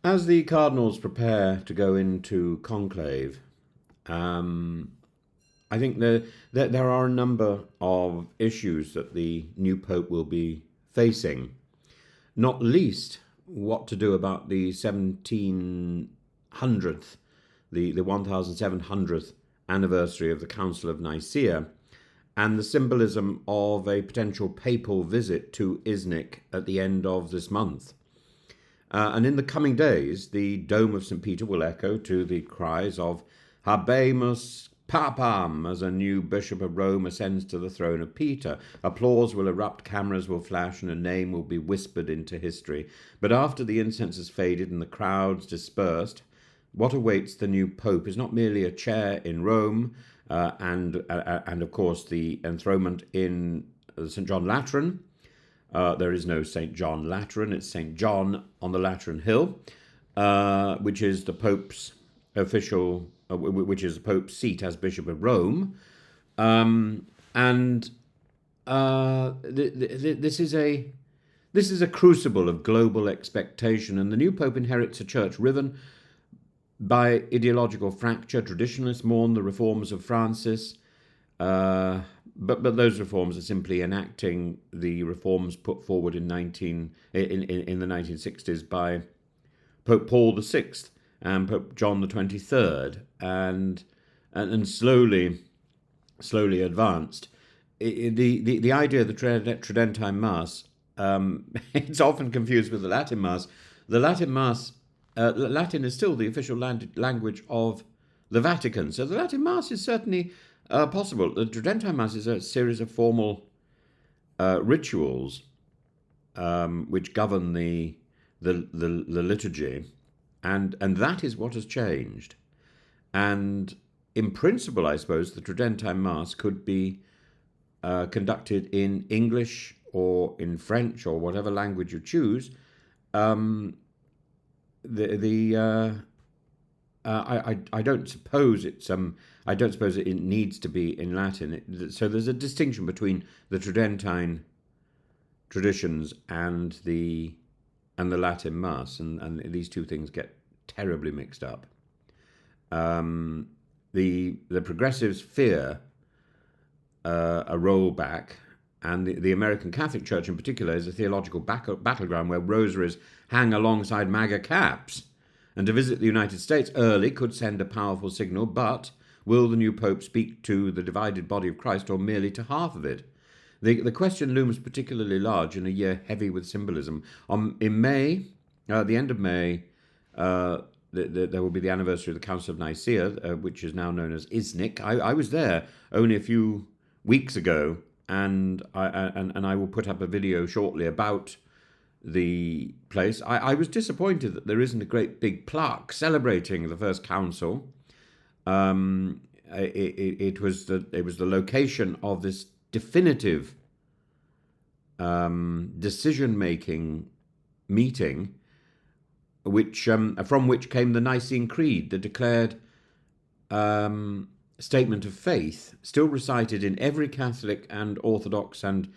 As the cardinals prepare to go into conclave, um, I think there are a number of issues that the new pope will be facing, not least what to do about the 1700th, the 1700th anniversary of the Council of Nicaea, and the symbolism of a potential papal visit to Iznik at the end of this month. And in the coming days, the Dome of St. Peter will echo to the cries of Habemus Papam as a new Bishop of Rome ascends to the throne of Peter. Applause will erupt, cameras will flash, and a name will be whispered into history. But after the incense has faded and the crowds dispersed, what awaits the new Pope is not merely a chair in Rome and of course, the enthronement in St. John Lateran. There is no St. John Lateran, it's St. John on the Lateran Hill, which is the Pope's official, which is the Pope's seat as Bishop of Rome. And this is a crucible of global expectation, and the new Pope inherits a church riven by ideological fracture. Traditionalists mourn the reforms of Francis, but those reforms are simply enacting the reforms put forward in the 1960s by Pope Paul VI and Pope John the 23rd, and slowly advanced. The idea of the Tridentine Mass, it's often confused with the Latin Mass. The Latin Mass, Latin is still the official language of the Vatican, so the Latin Mass is certainly possible. The Tridentine Mass is a series of formal rituals which govern the liturgy, and that is what has changed. And in principle, I suppose, the Tridentine Mass could be conducted in English or in French or whatever language you choose. I don't suppose it's I don't suppose it needs to be in Latin. So there's a distinction between the Tridentine traditions and the Latin Mass, and these two things get terribly mixed up. The progressives fear a rollback, and the American Catholic Church in particular is a theological battleground where rosaries hang alongside MAGA caps. And to visit the United States early could send a powerful signal, but will the new Pope speak to the divided body of Christ or merely to half of it? The question looms particularly large in a year heavy with symbolism. In May, the end of May, there will be the anniversary of the Council of Nicaea, which is now known as Iznik. I was there only a few weeks ago, and I will put up a video shortly about the place. I was disappointed that there isn't a great big plaque celebrating the first council. It was the location of this definitive decision-making meeting, which from which came the Nicene Creed, the declared statement of faith, still recited in every Catholic and Orthodox and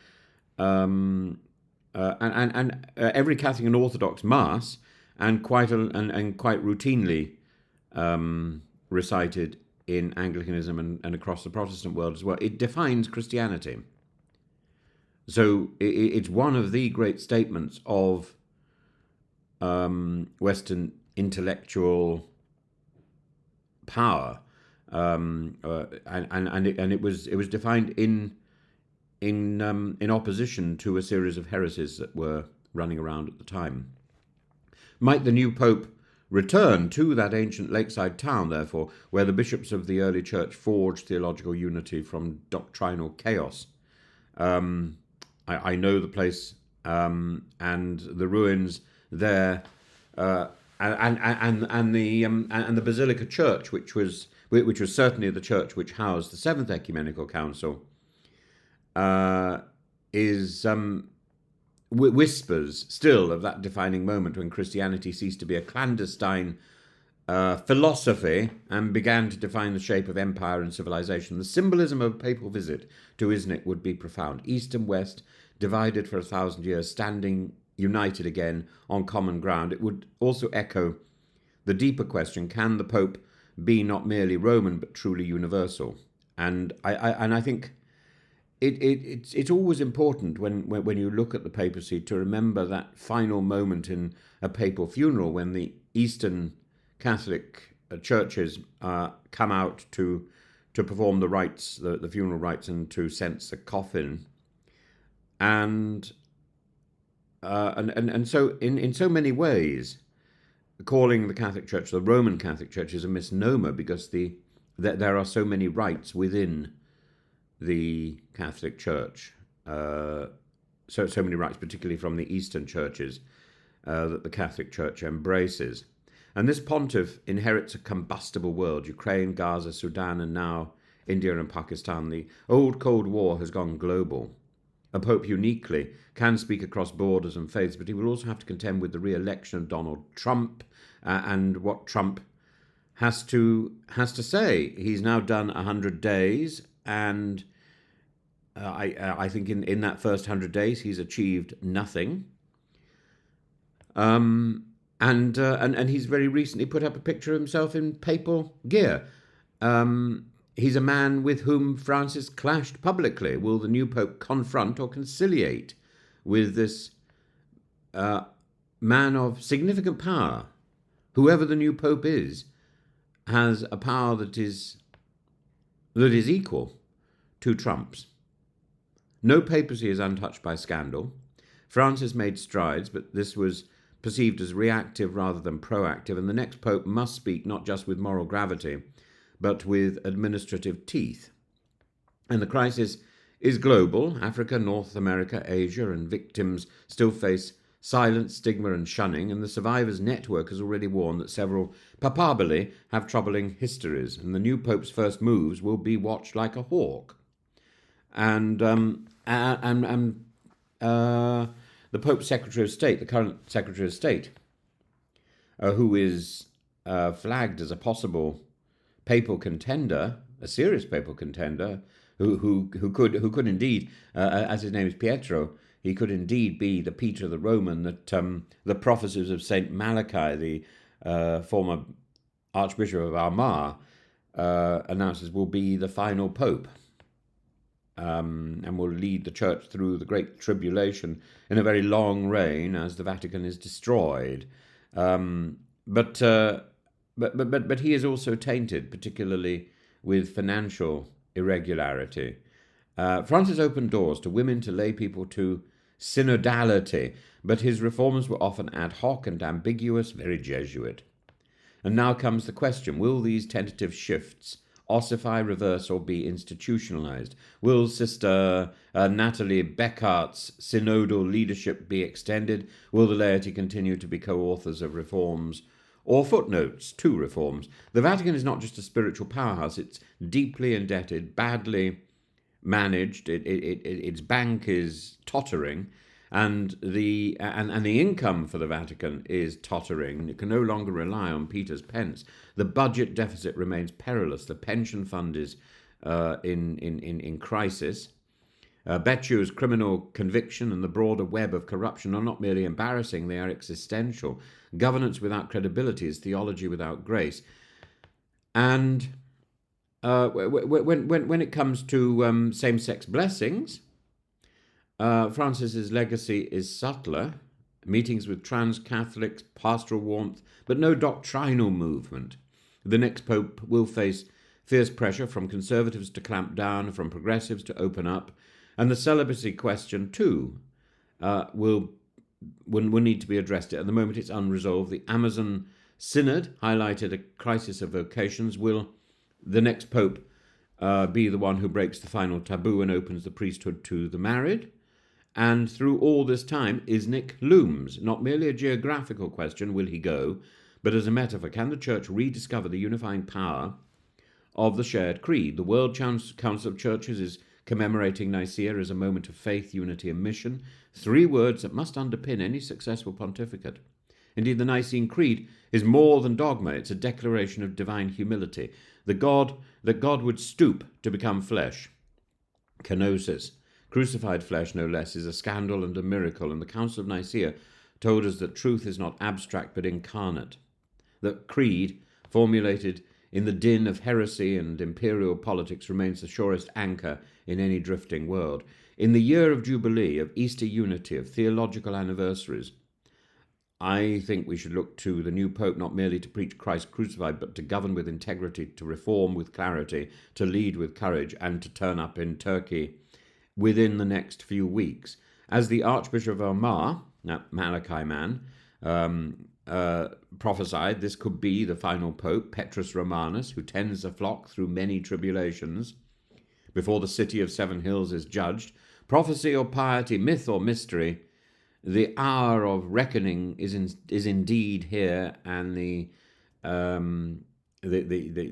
every Catholic and Orthodox Mass, and quite routinely recited in Anglicanism and across the Protestant world as well. It defines Christianity. So it's one of the great statements of Western intellectual power, and it was defined in opposition to a series of heresies that were running around at the time. Might the new Pope return to that ancient lakeside town, therefore, where the bishops of the early church forged theological unity from doctrinal chaos? I know the place, and the ruins there, and the Basilica Church, which was certainly the church which housed the Seventh Ecumenical Council, is whispers still of that defining moment when Christianity ceased to be a clandestine philosophy and began to define the shape of empire and civilization. The symbolism of a papal visit to Iznik would be profound. East and West, divided for 1,000 years, standing united again on common ground. It would also echo the deeper question: can the Pope be not merely Roman but truly universal? And I think it's always important when you look at the papacy to remember that final moment in a papal funeral when the Eastern Catholic churches come out to perform the rites, the funeral rites, and to cense the coffin, and so in so many ways, calling the Catholic Church the Roman Catholic Church is a misnomer, because there are so many rites within the Catholic Church, so many rites, particularly from the Eastern churches, that the Catholic Church embraces. And this pontiff inherits a combustible world: Ukraine, Gaza, Sudan, and now India and Pakistan. The old Cold War has gone global. A pope uniquely can speak across borders and faiths, but he will also have to contend with the re-election of Donald Trump and what Trump has to say. He's now done 100 days, and I think in that first 100 days he's achieved nothing. And he's very recently put up a picture of himself in papal gear. He's a man with whom Francis clashed publicly. Will the new pope confront or conciliate with this man of significant power? Whoever the new pope is has a power that is equal to Trump's. No papacy is untouched by scandal. Francis made strides, but this was perceived as reactive rather than proactive, and the next pope must speak not just with moral gravity, but with administrative teeth. And the crisis is global. Africa, North America, Asia, and victims still face silence, stigma, and shunning, and the Survivors Network has already warned that several papabili have troubling histories, and the new pope's first moves will be watched like a hawk. And the Pope's Secretary of State, the current Secretary of State, who is flagged as a possible papal contender, a serious papal contender, who could indeed, as his name is Pietro, he could indeed be the Peter the Roman that the prophecies of Saint Malachi, the former Archbishop of Armagh, announces will be the final pope, and will lead the church through the Great Tribulation in a very long reign as the Vatican is destroyed. But he is also tainted, particularly with financial irregularity. Francis opened doors to women, to lay people, to synodality, but his reforms were often ad hoc and ambiguous, very Jesuit. And now comes the question: will these tentative shifts ossify, reverse, or be institutionalized? Will Sister Natalie Beckhart's synodal leadership be extended? Will the laity continue to be co-authors of reforms or footnotes to reforms? The Vatican is not just a spiritual powerhouse. It's deeply indebted, badly managed. Its bank is tottering, and the income for the Vatican is tottering. It can no longer rely on Peter's pence. The budget deficit remains perilous. The pension fund is in crisis. Becciu's criminal conviction and the broader web of corruption are not merely embarrassing, they are existential. Governance without credibility is theology without grace. And when it comes to same-sex blessings, Francis's legacy is subtler: meetings with trans Catholics, pastoral warmth, but no doctrinal movement. The next pope will face fierce pressure from conservatives to clamp down, from progressives to open up, and the celibacy question too will need to be addressed. At the moment it's unresolved. The Amazon Synod highlighted a crisis of vocations. Will the next pope be the one who breaks the final taboo and opens the priesthood to the married? And through all this time, Isnik looms. Not merely a geographical question, will he go, but as a metaphor: can the Church rediscover the unifying power of the shared creed? The World Council of Churches is commemorating Nicaea as a moment of faith, unity, and mission, 3 words that must underpin any successful pontificate. Indeed, the Nicene Creed is more than dogma. It's a declaration of divine humility, that God would stoop to become flesh. Kenosis. crucified flesh no less, is a scandal and a miracle, and the Council of Nicaea told us that truth is not abstract but incarnate, that creed, formulated in the din of heresy and imperial politics, remains the surest anchor in any drifting world. In the year of Jubilee, of Easter unity, of theological anniversaries, I think we should look to the new Pope not merely to preach Christ crucified, but to govern with integrity, to reform with clarity, to lead with courage, and to turn up in Turkey within the next few weeks. As the Archbishop of Omar, that Malachi man, prophesied, this could be the final Pope, Petrus Romanus, who tends the flock through many tribulations before the city of 7 hills is judged. Prophecy or piety, myth or mystery, the hour of reckoning is indeed here, and the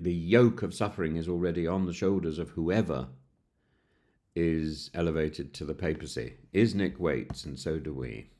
yoke of suffering is already on the shoulders of whoever is elevated to the papacy. Isnik waits, and so do we.